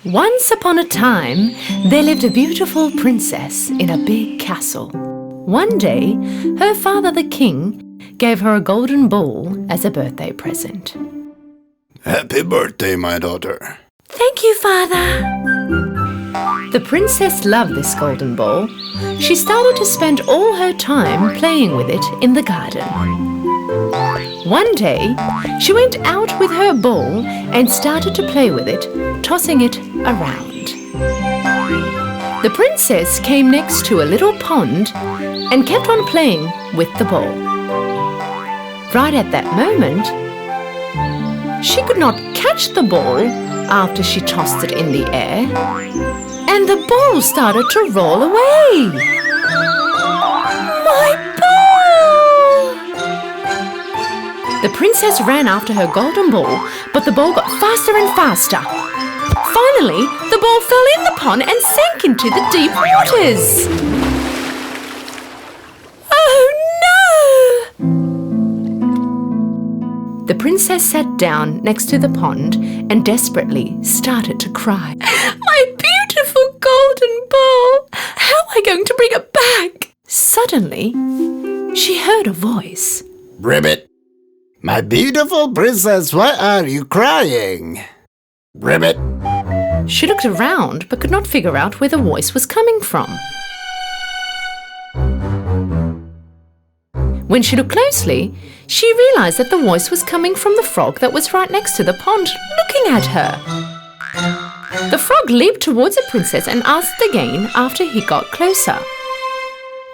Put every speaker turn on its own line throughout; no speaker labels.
Once upon a time, there lived a beautiful princess in a big castle. One day, her father the king gave her a golden ball as a birthday present.
Happy birthday, my daughter.
Thank you, father. The princess loved this golden ball. She started to spend all her time playing with it in the garden. One day, she went out with her ball and started to play with it, tossing it around. The princess came next to a little pond and kept on playing with the ball. Right at that moment, she could not catch the ball after she tossed it in the air, and the ball started to roll away. My ball! The princess ran after her golden ball, but the ball got faster and faster. Finally, the ball fell in the pond and sank into the deep waters. Oh no! The princess sat down next to the pond and desperately started to cry. My beautiful golden ball! How am I going to bring it back? Suddenly, she heard a voice.
Ribbit, my beautiful princess, why are you crying? Ribbit.
She looked around but could not figure out where the voice was coming from. When she looked closely, she realized that the voice was coming from the frog that was right next to the pond, looking at her. The frog leaped towards the princess and asked again after he got closer.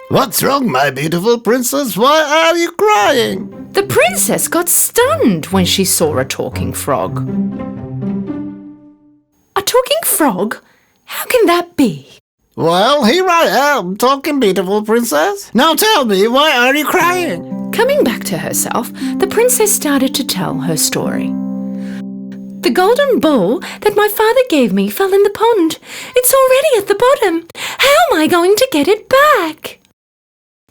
What's wrong, my beautiful princess? Why are you crying?
The princess got stunned when she saw a talking frog. A talking frog? How can that be?
Well, here I am, talking, beautiful princess. Now tell me, why are you crying?
Coming back to herself, the princess started to tell her story. The golden ball that my father gave me fell in the pond. It's already at the bottom. How am I going to get it back?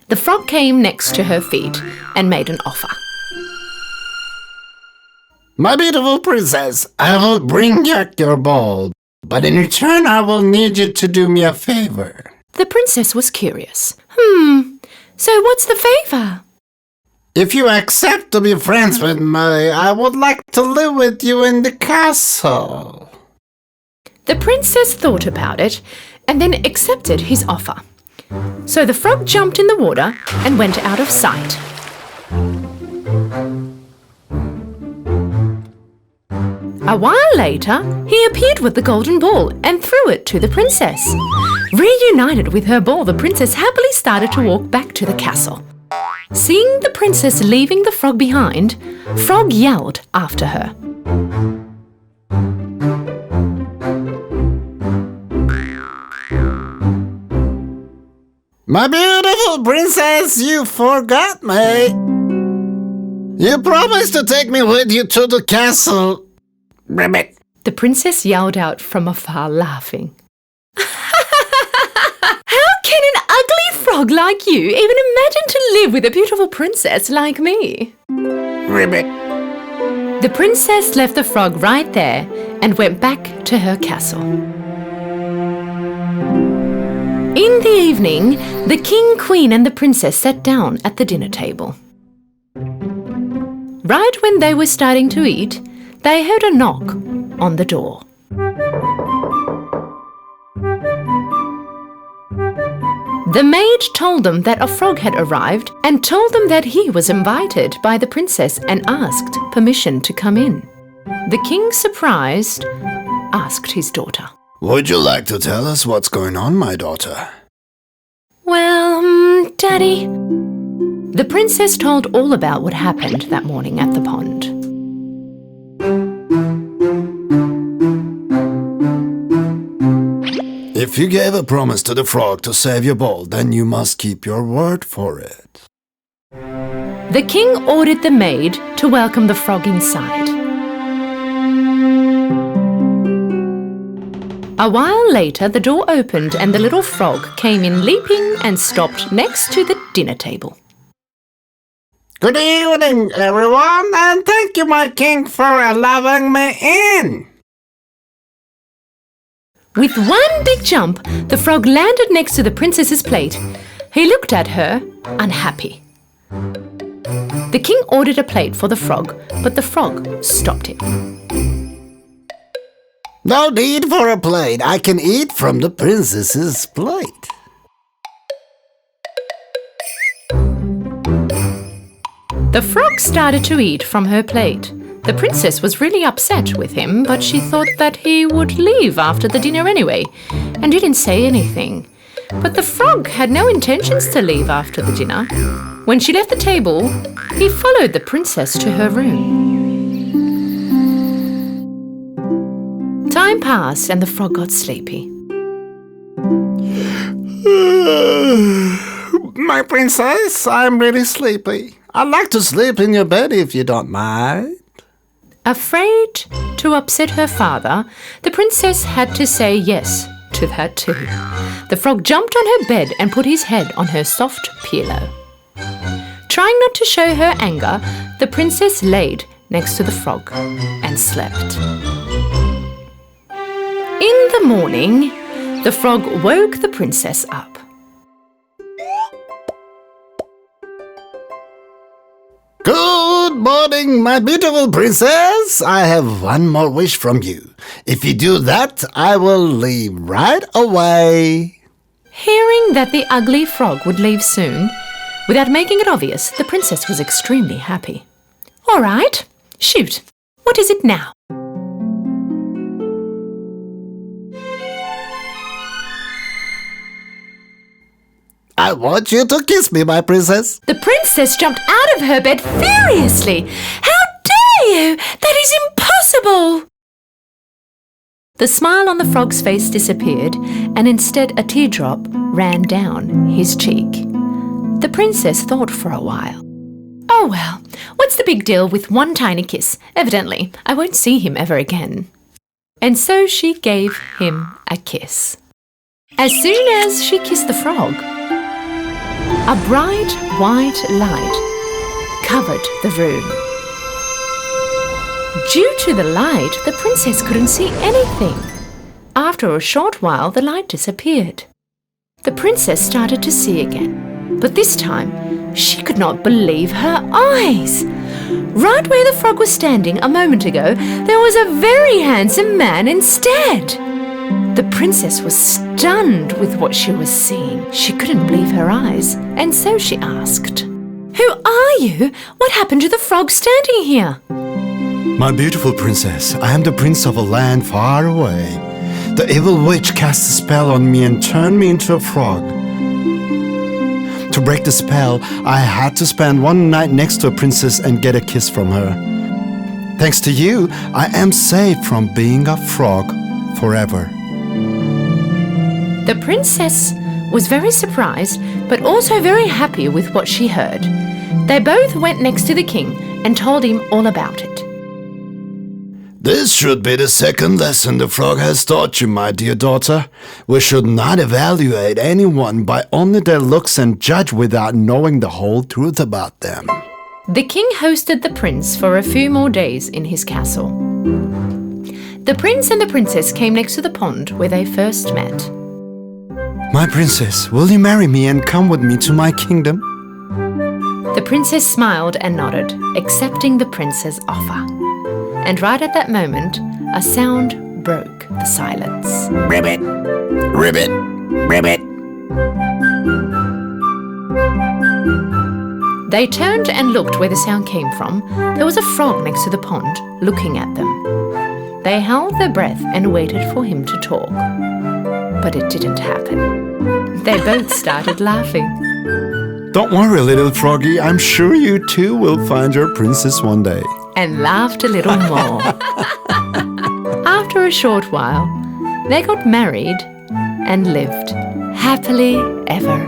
The frog came next to her feet and made an offer.
My beautiful princess, I will bring back your ball, but in return I will need you to do me a favor.
The princess was curious. So what's the favor?
If you accept to be friends with me, I would like to live with you in the castle.
The princess thought about it and then accepted his offer. So the frog jumped in the water and went out of sight. A while later, he appeared with the golden ball and threw it to the princess. Reunited with her ball, the princess happily started to walk back to the castle. Seeing the princess leaving the frog behind, Frog yelled after her.
My beautiful princess, you forgot me. You promised to take me with you to the castle. Ribbit.
The princess yelled out from afar, laughing. How can an ugly frog like you even imagine to live with a beautiful princess like me?
Ribbit.
The princess left the frog right there and went back to her castle. In the evening, the king, queen and the princess sat down at the dinner table. Right when they were starting to eat, they heard a knock on the door. The maid told them that a frog had arrived and told them that he was invited by the princess and asked permission to come in. The king, surprised, asked his daughter.
Would you like to tell us what's going on, my daughter?
Well, Daddy. The princess told all about what happened that morning at the pond.
If you gave a promise to the frog to save your ball, then you must keep your word for it.
The king ordered the maid to welcome the frog inside. A while later, the door opened and the little frog came in leaping and stopped next to the dinner table.
Good evening, everyone, and thank you, my king, for allowing me in.
With one big jump, the frog landed next to the princess's plate. He looked at her, unhappy. The king ordered a plate for the frog, but the frog stopped him.
No need for a plate. I can eat from the princess's plate.
The frog started to eat from her plate. The princess was really upset with him, but she thought that he would leave after the dinner anyway, and didn't say anything. But the frog had no intentions to leave after the dinner. When she left the table, he followed the princess to her room. Time passed and the frog got sleepy.
My princess, I'm really sleepy. I'd like to sleep in your bed if you don't mind.
Afraid to upset her father, the princess had to say yes to that too. The frog jumped on her bed and put his head on her soft pillow. Trying not to show her anger, the princess laid next to the frog and slept. In the morning, the frog woke the princess up.
Good morning, my beautiful princess. I have one more wish from you. If you do that, I will leave right away.
Hearing that the ugly frog would leave soon, without making it obvious, the princess was extremely happy. All right, shoot. What is it now?
I want you to kiss me, my princess.
The princess jumped out of her bed furiously. How dare you? That is impossible! The smile on the frog's face disappeared, and instead a teardrop ran down his cheek. The princess thought for a while. Oh well, what's the big deal with one tiny kiss? Evidently, I won't see him ever again. And so she gave him a kiss. As soon as she kissed the frog, a bright white light covered the room. Due to the light, the princess couldn't see anything. After a short while, the light disappeared. The princess started to see again, but this time she could not believe her eyes. Right where the frog was standing a moment ago, there was a very handsome man instead. The princess was stunned with what she was seeing. She couldn't believe her eyes, and so she asked, "Who are you? What happened to the frog standing here?"
My beautiful princess, I am the prince of a land far away. The evil witch cast a spell on me and turned me into a frog. To break the spell, I had to spend one night next to a princess and get a kiss from her. Thanks to you, I am safe from being a frog forever.
The princess was very surprised, but also very happy with what she heard. They both went next to the king and told him all about it.
This should be the second lesson the frog has taught you, my dear daughter. We should not evaluate anyone by only their looks and judge without knowing the whole truth about them.
The king hosted the prince for a few more days in his castle. The prince and the princess came next to the pond where they first met.
My princess, will you marry me and come with me to my kingdom?
The princess smiled and nodded, accepting the prince's offer. And right at that moment, a sound broke the silence.
Ribbit! Ribbit! Ribbit!
They turned and looked where the sound came from. There was a frog next to the pond, looking at them. They held their breath and waited for him to talk. But it didn't happen. They both started laughing.
Don't worry, little froggy. I'm sure you too will find your princess one day.
And laughed a little more. After a short while, they got married and lived happily ever